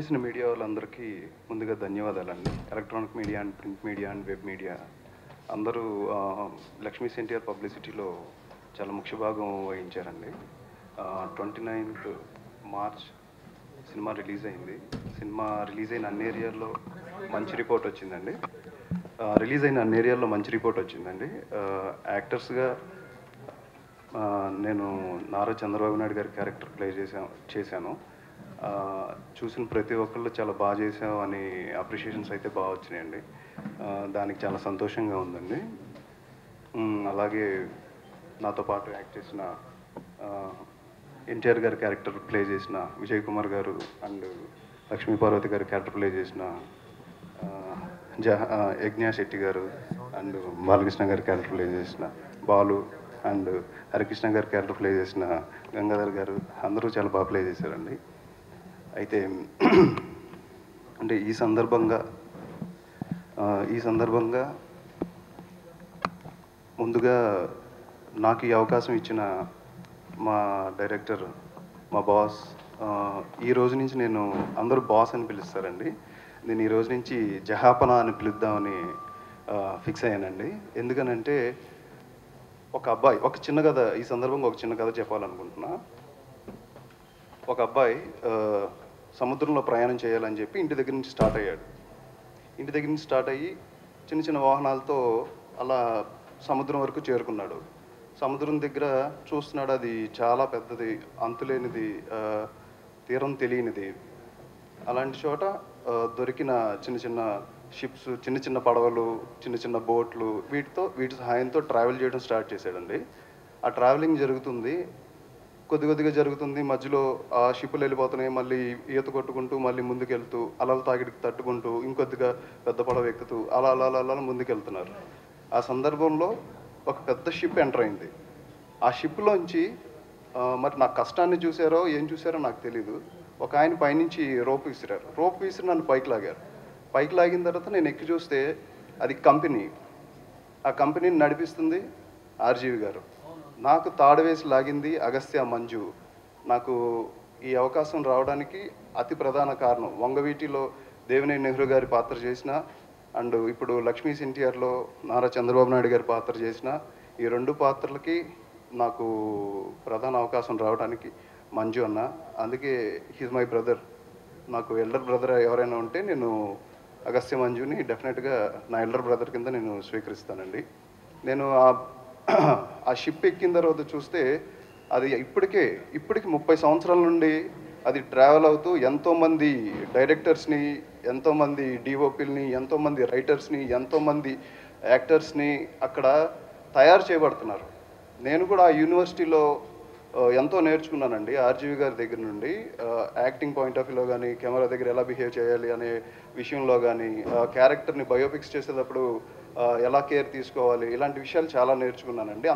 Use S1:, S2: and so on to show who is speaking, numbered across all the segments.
S1: చేసిన మీడియా వాళ్ళందరికీ ముందుగా ధన్యవాదాలండి. Electronic media and print media and web media అందరూ లక్ష్మీస్ ఎన్టీఆర్ పబ్లిసిటీలో చాలా ముఖ్య భాగం వహించారండి. 29th మార్చ్ సినిమా రిలీజ్ అయింది. సినిమా రిలీజ్ అయిన అన్ని ఏరియాల్లో మంచి రిపోర్ట్ వచ్చిందండి. యాక్టర్స్గా నేను నారా చంద్రబాబు నాయుడు గారి క్యారెక్టర్ ప్లే చేశాను. చూసిన ప్రతి ఒక్కళ్ళు చాలా బాగా చేసావు అని అప్రిషియేషన్స్ అయితే బాగా వచ్చినాయండి. దానికి చాలా సంతోషంగా ఉందండి. అలాగే నాతో పాటు యాక్ట్ చేసిన ఎన్టీఆర్ గారి క్యారెక్టర్ ప్లే చేసిన విజయ్ కుమార్ గారు అండ్ లక్ష్మీ పార్వతి గారి క్యారెక్టర్ ప్లే చేసిన యజ్ఞా శెట్టి గారు అండ్ బాలకృష్ణ గారి క్యారెక్టర్ ప్లే చేసిన బాలు అండ్ హరికృష్ణ గారి క్యారెక్టర్ ప్లే చేసిన గంగాధర్ గారు అందరూ చాలా బాగా ప్లే చేశారండి. అయితే అంటే ఈ సందర్భంగా ముందుగా నాకు ఈ అవకాశం ఇచ్చిన మా డైరెక్టర్, మా బాస్, ఈ రోజు నుంచి నేను అందరూ బాస్ అని పిలుస్తారండి. నేను ఈ రోజు నుంచి జహాపన అని పిలుద్దామని ఫిక్స్ అయ్యానండి. ఎందుకనంటే ఒక చిన్న కథ, ఈ సందర్భంగా ఒక చిన్న కథ చెప్పాలనుకుంటున్నా. ఒక అబ్బాయి సముద్రంలో ప్రయాణం చేయాలని చెప్పి ఇంటి దగ్గర నుంచి స్టార్ట్ అయ్యాడు. ఇంటి దగ్గర నుంచి స్టార్ట్ అయ్యి చిన్న చిన్న వాహనాలతో అలా సముద్రం వరకు చేరుకున్నాడు. సముద్రం దగ్గర చూస్తున్నాడు, అది చాలా పెద్దది, అంతులేనిది, తీరం తెలియనిది. అలాంటి చోట దొరికిన చిన్న చిన్న షిప్స్, చిన్న చిన్న పడవలు, చిన్న చిన్న బోట్లు, వీటి సహాయంతో ట్రావెల్ చేయడం స్టార్ట్ చేశాడండి. ఆ ట్రావెలింగ్ జరుగుతుంది, కొద్దిగా జరుగుతుంది. మధ్యలో ఆ షిప్పులు వెళ్ళిపోతున్నాయి, మళ్ళీ ఈత కొట్టుకుంటూ మళ్ళీ ముందుకెళ్తూ అలలు తాకిడికి తట్టుకుంటూ ఇంకొద్దిగా పెద్ద పడవ ఎక్కుతూ అలా ముందుకెళ్తున్నారు. ఆ సందర్భంలో ఒక పెద్ద షిప్ ఎంటర్ అయింది. ఆ షిప్లోంచి మరి నా కష్టాన్ని చూసారో ఏం చూసారో నాకు తెలీదు, ఒక ఆయన పైనుంచి రోప్ విసిరి నన్ను పైకి లాగారు. పైకి లాగిన తర్వాత నేను ఎక్కి చూస్తే అది కంపెనీ. ఆ కంపెనీని నడిపిస్తుంది ఆర్జీవి గారు. నాకు తాడు వేసి లాగింది అగస్త్య మంజు. నాకు ఈ అవకాశం రావడానికి అతి ప్రధాన కారణం వంగవీటిలో దేవినేని నెహ్రూ గారి పాత్ర చేసిన అండ్ ఇప్పుడు లక్ష్మీస్ ఎన్టీఆర్లో నారా చంద్రబాబు నాయుడు గారి పాత్ర చేసిన ఈ రెండు పాత్రలకి నాకు ప్రధాన అవకాశం రావడానికి మంజు అన్న. అందుకే హీజ్ మై బ్రదర్. నాకు ఎల్డర్ బ్రదర్ ఎవరైనా ఉంటే నేను అగస్త్య మంజుని డెఫినెట్గా నా ఎల్డర్ బ్రదర్ కింద నేను స్వీకరిస్తానండి. నేను ఆ షిప్ ఎక్కిన తర్వాత చూస్తే అది ఇప్పటికి 30 సంవత్సరాల నుండి అది ట్రావెల్ అవుతూ ఎంతోమంది డైరెక్టర్స్ని, ఎంతోమంది డిఓపిల్ని, ఎంతోమంది రైటర్స్ని, ఎంతోమంది యాక్టర్స్ని అక్కడ తయారు చేయబడుతున్నారు. నేను కూడా ఆ యూనివర్సిటీలో ఎంతో నేర్చుకున్నానండి ఆర్జీవి గారి దగ్గర నుండి. యాక్టింగ్ పాయింట్ ఆఫ్ వ్యూలో కానీ, కెమెరా దగ్గర ఎలా బిహేవ్ చేయాలి అనే విషయంలో కానీ, క్యారెక్టర్ని బయోపిక్స్ చేసేటప్పుడు ఎలా కేర్ తీసుకోవాలి, ఇలాంటి విషయాలు చాలా నేర్చుకున్నానండి.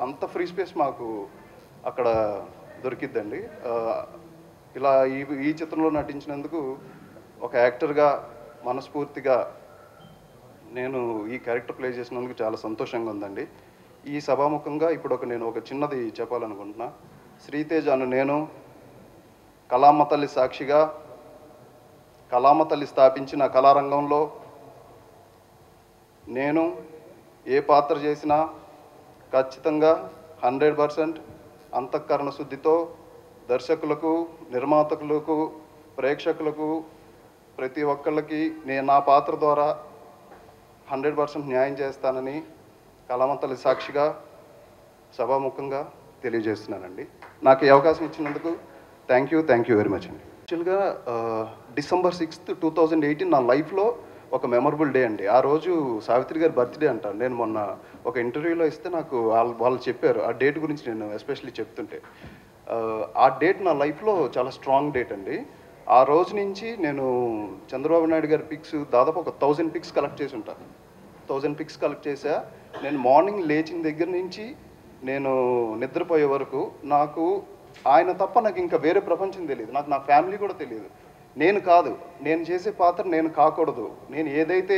S1: అంత ఫ్రీ స్పేస్ మాకు అక్కడ దొరికిద్దండి. ఇలా ఈ చిత్రంలో నటించినందుకు ఒక యాక్టర్గా మనస్ఫూర్తిగా నేను ఈ క్యారెక్టర్ ప్లే చేసినందుకు చాలా సంతోషంగా ఉందండి. ఈ సభాముఖంగా ఇప్పుడు నేను ఒక చిన్నది చెప్పాలనుకుంటున్నా. శ్రీతేజ్ అను నేను కళామ తల్లి సాక్షిగా, కళామ తల్లి స్థాపించిన కళారంగంలో నేను ఏ పాత్ర చేసినా ఖచ్చితంగా 100% అంతఃకరణ శుద్ధితో దర్శకులకు, నిర్మాతకులకు, ప్రేక్షకులకు, ప్రతి ఒక్కళ్ళకి నేను నా పాత్ర ద్వారా 100% న్యాయం చేస్తానని కళామంతలి సాక్షిగా సభాముఖంగా తెలియజేస్తున్నానండి. నాకు ఈ అవకాశం ఇచ్చినందుకు థ్యాంక్ యూ వెరీ మచ్ అండి. యాక్చువల్గా December 6th, 2018 నా లైఫ్లో ఒక మెమరబుల్ డే అండి. ఆ రోజు సావిత్రి గారి బర్త్డే అంటారు. నేను మొన్న ఒక ఇంటర్వ్యూలో ఇస్తే నాకు వాళ్ళు చెప్పారు ఆ డేట్ గురించి, నేను ఎస్పెషల్లీ చెప్తుంటే ఆ డేట్ నా లైఫ్లో చాలా స్ట్రాంగ్ డేట్ అండి. ఆ రోజు నుంచి నేను చంద్రబాబు నాయుడు గారి పిక్స్ దాదాపు ఒక 1000 పిక్స్ కలెక్ట్ చేసి ఉంటాను. 1000 పిక్స్ కలెక్ట్ చేసా. నేను మార్నింగ్ లేచిన దగ్గర నుంచి నేను నిద్రపోయే వరకు నాకు ఆయన తప్ప నాకు ఇంకా వేరే ప్రపంచం తెలియదు. నాకు నా ఫ్యామిలీ కూడా తెలియదు. నేను చేసే పాత్ర నేను కాకూడదు. నేను ఏదైతే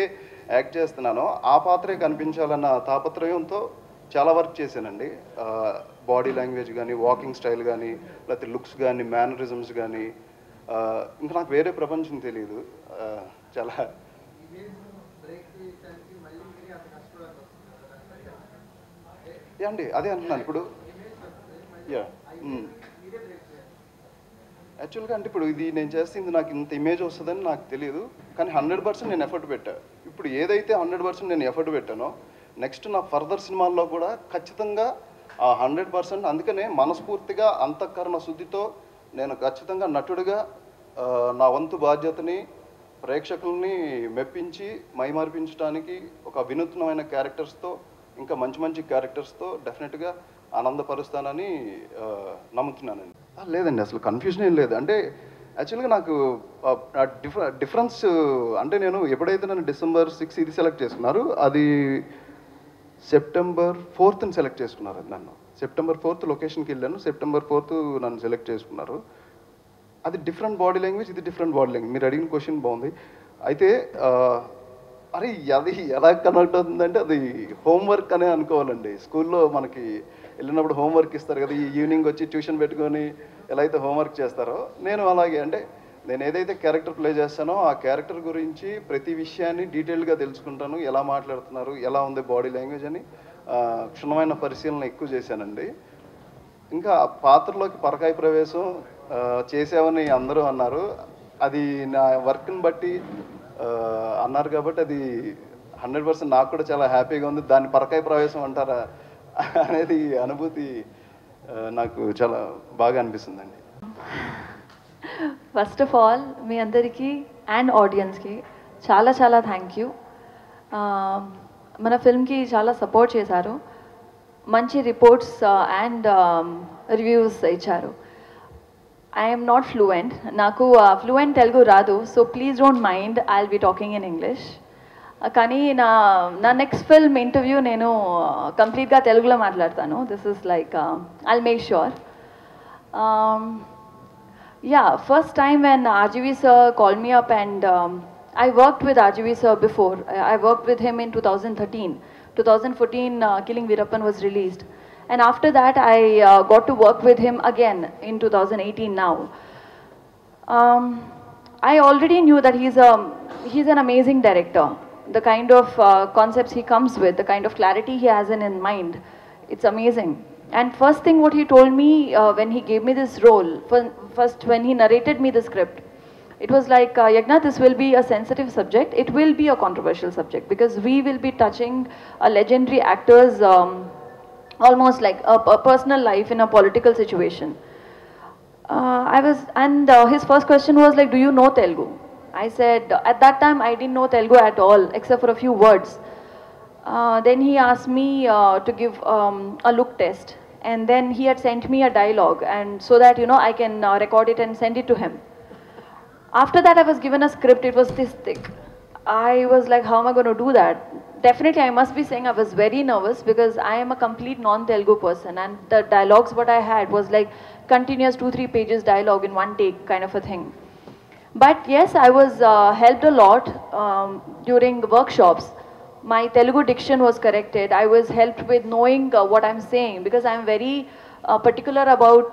S1: యాక్ట్ చేస్తున్నానో ఆ పాత్రే కనిపించాలన్న తాపత్రయంతో చాలా వర్క్ చేశానండి. బాడీ లాంగ్వేజ్ కానీ, వాకింగ్ స్టైల్ కానీ, లేకపోతే లుక్స్ కానీ, మేనరిజమ్స్ కానీ, ఇంకా నాకు వేరే ప్రపంచం తెలియదు. చాలా అండి అదే అంటున్నాను ఇప్పుడు. యా యాక్చువల్గా అంటే ఇప్పుడు ఇది నేను చేస్తుంది నాకు ఇంత ఇమేజ్ వస్తుందని నాకు తెలియదు, కానీ 100% నేను ఎఫర్ట్ పెట్టాను. ఇప్పుడు ఏదైతే 100% నేను ఎఫర్ట్ పెట్టానో నెక్స్ట్ నా ఫర్దర్ సినిమాల్లో కూడా ఖచ్చితంగా ఆ 100%, అందుకనే మనస్ఫూర్తిగా అంతఃకరణ శుద్ధితో నేను ఖచ్చితంగా నటుడిగా నా వంతు బాధ్యతని ప్రేక్షకుల్ని మెప్పించి మైమార్పించడానికి ఒక వినూత్నమైన క్యారెక్టర్స్తో, ఇంకా మంచి మంచి క్యారెక్టర్స్తో డెఫినెట్గా ఆనందపరుస్తానని నమ్ముతున్నానండి. లేదండి, అసలు కన్ఫ్యూజన్ ఏం లేదు. అంటే యాక్చువల్గా నాకు డిఫరెన్స్ అంటే నేను ఎప్పుడైతే నన్ను December 6 ఇది సెలెక్ట్ చేసుకున్నారు, అది September 4th సెలెక్ట్ చేసుకున్నారు. అది నన్ను September 4th లొకేషన్కి వెళ్ళాను, September 4th నన్ను సెలెక్ట్ చేసుకున్నారు. అది డిఫరెంట్ బాడీ లాంగ్వేజ్, ఇది డిఫరెంట్ బాడీ లాంగ్వేజ్. మీరు అడిగిన క్వశ్చన్ బాగుంది. అయితే అరే అది ఎలా కనెక్ట్ అవుతుందంటే అది హోంవర్క్ అనే అనుకోవాలండి. స్కూల్లో మనకి వెళ్ళినప్పుడు హోంవర్క్ ఇస్తారు కదా, ఈ ఈవినింగ్ వచ్చి ట్యూషన్ పెట్టుకొని ఎలా అయితే హోంవర్క్ చేస్తారో, నేను అలాగే అంటే నేను ఏదైతే క్యారెక్టర్ ప్లే చేస్తానో ఆ క్యారెక్టర్ గురించి ప్రతి విషయాన్ని డీటెయిల్గా తెలుసుకుంటాను. ఎలా మాట్లాడుతున్నారు, ఎలా ఉంది బాడీ లాంగ్వేజ్ అని క్షుణ్ణమైన పరిశీలన ఎక్కువ చేశానండి. ఇంకా పాత్రలోకి పరకాయ ప్రవేశం చేసావని అందరూ అన్నారు. అది నా వర్క్ని బట్టి అన్నారు కాబట్టి అది 100% నాకు కూడా చాలా హ్యాపీగా ఉంది. దాన్ని పరకాయ ప్రవేశం అంటారా అనేది అనుభూతి నాకు చాలా బాగా అనిపిస్తుందండి.
S2: ఫస్ట్ ఆఫ్ ఆల్ మీ అందరికీ అండ్ ఆడియన్స్కి చాలా చాలా థ్యాంక్ యూ. మన ఫిల్మ్కి చాలా సపోర్ట్ చేశారు, మంచి రిపోర్ట్స్ అండ్ రివ్యూస్ ఇచ్చారు. ఐఎమ్ నాట్ ఫ్లూయెంట్, నాకు ఫ్లూయెంట్ తెలుగు రాదు, so please don't mind I will be talking in English. కానీ నా నెక్స్ట్ ఫిల్మ్ ఇంటర్వ్యూ నేను కంప్లీట్గా తెలుగులో మాట్లాడతాను. This is like I will make sure. Yeah, first time when RGV sir called me up and I worked with RGV sir before. I worked with him in 2013. 2014 Killing Veerappan was released. And after that I got to work with him again in 2018 now. I already knew that he's an amazing director. The kind of concepts he comes with, the kind of clarity he has in mind, it's amazing. And first thing what he told me when he gave me this role, first when he narrated me the script, it was like, Yagna, this will be a sensitive subject, it will be a controversial subject, because we will be touching a legendary actor's almost like a personal life in a political situation. His first question was like, do you know Telugu? I said, at that time I didn't know Telugu at all, except for a few words. Then he asked me to give a look test, and then he had sent me a dialogue, and so that I can record it and send it to him. After that I was given a script. It was this thick. I was like, how am I going to do that? Definitely I must be saying I was very nervous, because I am a complete non-Telugu person, and the dialogues what I had was like continuous 2-3 pages dialogue in one take kind of a thing. But yes, I was helped a lot during workshops. My Telugu diction was corrected. I was helped with knowing what I'm saying, because I'm very particular about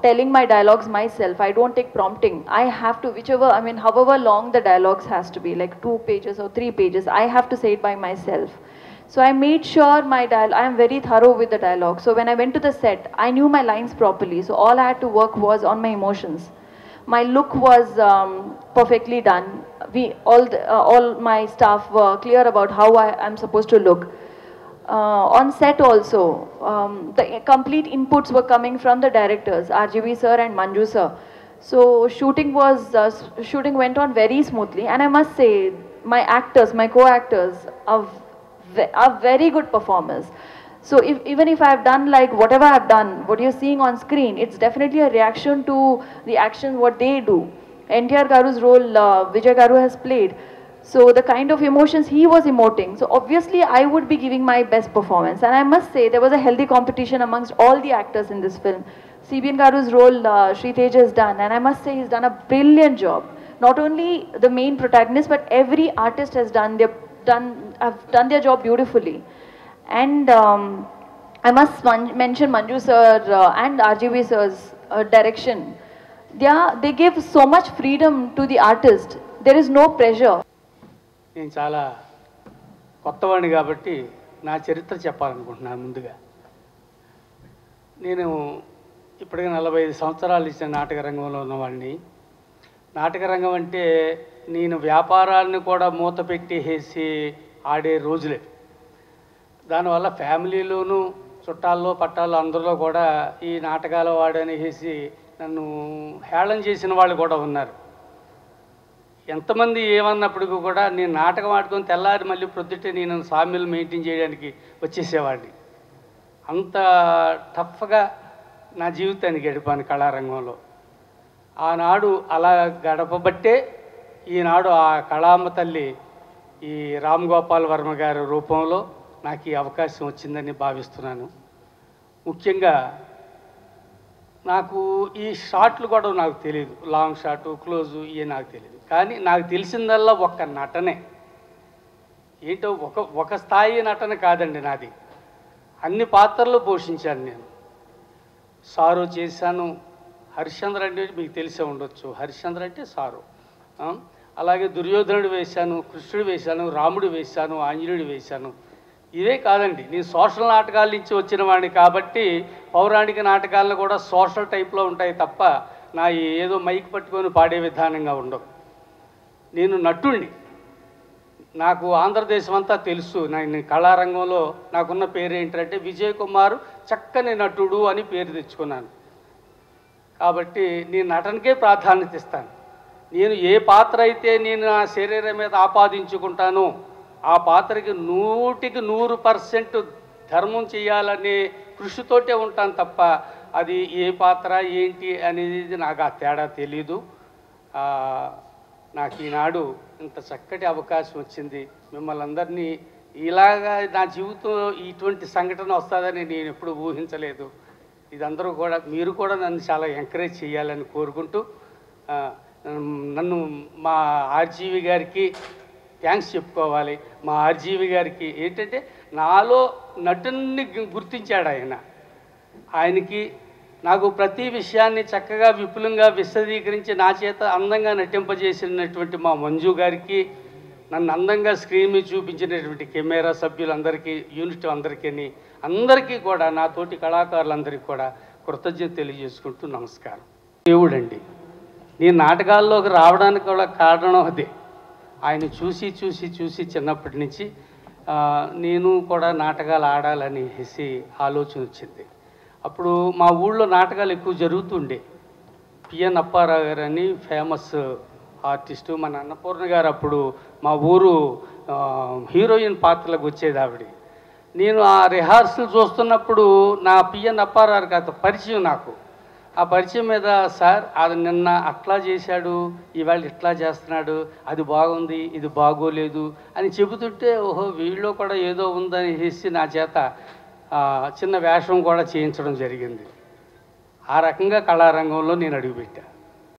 S2: telling my dialogues myself. I don't take prompting. I have to, however long the dialogues has to be, like 2 pages or 3 pages, I have to say it by myself. So I made sure I am very thorough with the dialogue. So when I went to the set, I knew my lines properly. So all I had to work was on my emotions. My look was perfectly done. All my staff were clear about how I'm supposed to look. On set also, the complete inputs were coming from the directors, RGV sir and Manju sir. So shooting went on very smoothly, and I must say my actors, my co-actors are very good performers. So even if I've done like whatever I've done, what you're seeing on screen, it's definitely a reaction to the actions what they do. NTR Garu's role Vijay Garu has played. So the kind of emotions he was emoting. So obviously I would be giving my best performance. And I must say there was a healthy competition amongst all the actors in this film. CBN Garu's role Sri Tej has done, and I must say he's done a brilliant job. Not only the main protagonist, but every artist has have done their job beautifully. And I must mention Manju sir and RGV sir's direction. they give so much freedom to the artist. There is no pressure.
S3: నేను చాలా కొత్తవాడిని కాబట్టి నా చరిత్ర చెప్పాలనుకుంటున్నాను ముందుగా. నేను ఇప్పటికే 45 సంవత్సరాలు ఇచ్చిన నాటక రంగంలో ఉన్నవాడిని. నాటక రంగం అంటే నేను వ్యాపారాన్ని కూడా మూత పెట్టేసి ఆడే రోజులే. దానివల్ల ఫ్యామిలీలోనూ చుట్టాల్లో పట్టాల్లో అందరిలో కూడా ఈ నాటకాల వాడనేసి నన్ను హేళన చేసిన వాళ్ళు కూడా ఉన్నారు. ఎంతమంది ఏమన్నప్పటికీ కూడా నేను నాటకం ఆడుకొని తెల్లారి మళ్ళీ ప్రొద్దుటే నేను సామ్యులు మెయింటైన్ చేయడానికి వచ్చేసేవాడిని. అంత టఫ్గా నా జీవితాన్ని గడిపాను కళారంగంలో. ఆనాడు అలా గడపబట్టే ఈనాడు ఆ కళామ్మ తల్లి ఈ రామ్ గోపాల్ వర్మ గారి రూపంలో నాకు ఈ అవకాశం వచ్చిందని భావిస్తున్నాను. ముఖ్యంగా నాకు ఈ షాట్లు కూడా నాకు తెలియదు, లాంగ్ షాటు క్లోజు ఇవే నాకు తెలియదు. కానీ నాకు తెలిసిందల్లా ఒక్క నటనే. ఏంటో ఒక స్థాయి నటన కాదండి నాది. అన్ని పాత్రలు పోషించాను నేను. సారు చేశాను. హరిశ్చంద్ర అంటే మీకు తెలిసే ఉండొచ్చు. హరిశ్చంద్ర అంటే సారు. అలాగే దుర్యోధనుడు వేశాను, కృష్ణుడు వేశాను, రాముడు వేశాను, ఆంజనేయుడు వేశాను. ఇదే కాదండి, నేను సోషల్ నాటకాల నుంచి వచ్చిన వాడిని కాబట్టి పౌరాణిక నాటకాలను కూడా సోషల్ టైప్లో ఉంటాయి తప్ప నా ఏదో మైక్ పట్టుకొని పాడే విధానంగా ఉండవు. నేను నటుణ్ణి. నాకు ఆంధ్రదేశం అంతా తెలుసు. నేను కళారంగంలో నాకున్న పేరు ఏంటంటే విజయ్ కుమార్ చక్కని నటుడు అని పేరు తెచ్చుకున్నాను. కాబట్టి నేను నటనకే ప్రాధాన్యత ఇస్తాను. నేను ఏ పాత్ర అయితే నేను నా శరీరం మీద ఆపాదించుకుంటానో ఆ పాత్రకి 100% ధర్మం చేయాలనే కృషితోటే ఉంటాను తప్ప అది ఏ పాత్ర ఏంటి అనేది నాకు ఆ తేడా తెలీదు. నాకు ఈనాడు ఇంత చక్కటి అవకాశం వచ్చింది. మిమ్మల్ని అందరినీ ఇలాగా నా జీవితంలో ఇటువంటి సంఘటన వస్తుందని నేను ఎప్పుడు ఊహించలేదు. ఇదందరూ కూడా మీరు కూడా నన్ను చాలా ఎంకరేజ్ చేయాలని కోరుకుంటూ నన్ను మా ఆర్జీవి గారికి థ్యాంక్స్ చెప్పుకోవాలి. మా ఆర్జీవి గారికి ఏంటంటే నాలో నటుని గుర్తించాడు ఆయన. ఆయనకి నాకు ప్రతి విషయాన్ని చక్కగా విపులంగా విశదీకరించి నా చేత అందంగా నటింపజేసినటువంటి మా మంజు గారికి, నన్ను అందంగా స్క్రీన్ మీద చూపించినటువంటి కెమెరా సభ్యులందరికీ, యూనిట్ అందరికీ కూడా నాతోటి కళాకారులందరికీ కూడా కృతజ్ఞత తెలియజేసుకుంటూ నమస్కారం. దేవుడండి, నేను నాటకాల్లోకి రావడానికి కూడా కారణం అదే. ఆయన చూసి చూసి చూసి చిన్నప్పటి నుంచి నేను కూడా నాటకాలు ఆడాలనేసి ఆలోచన వచ్చింది. అప్పుడు మా ఊళ్ళో నాటకాలు ఎక్కువ జరుగుతుండే. పిఎన్ అప్పారావు గారు అని ఫేమస్ ఆర్టిస్టు, మన అన్నపూర్ణ గారు అప్పుడు మా ఊరు హీరోయిన్ పాత్రలకు వచ్చేది ఆవిడ. నేను ఆ రిహార్సల్ చూస్తున్నప్పుడు నా పిఎన్ అప్పారావు గారితో పరిచయం. నాకు ఆ పరిచయం మీద సార్ అది నిన్న అట్లా చేశాడు, ఇవాళ ఇట్లా చేస్తున్నాడు, అది బాగుంది, ఇది బాగోలేదు అని చెబుతుంటే ఓహో వీళ్ళలో కూడా ఏదో ఉందని చేసి నా చేత చిన్న వేషం కూడా చేయించడం జరిగింది. ఆ రకంగా కళారంగంలో నేను అడుగుపెట్టా.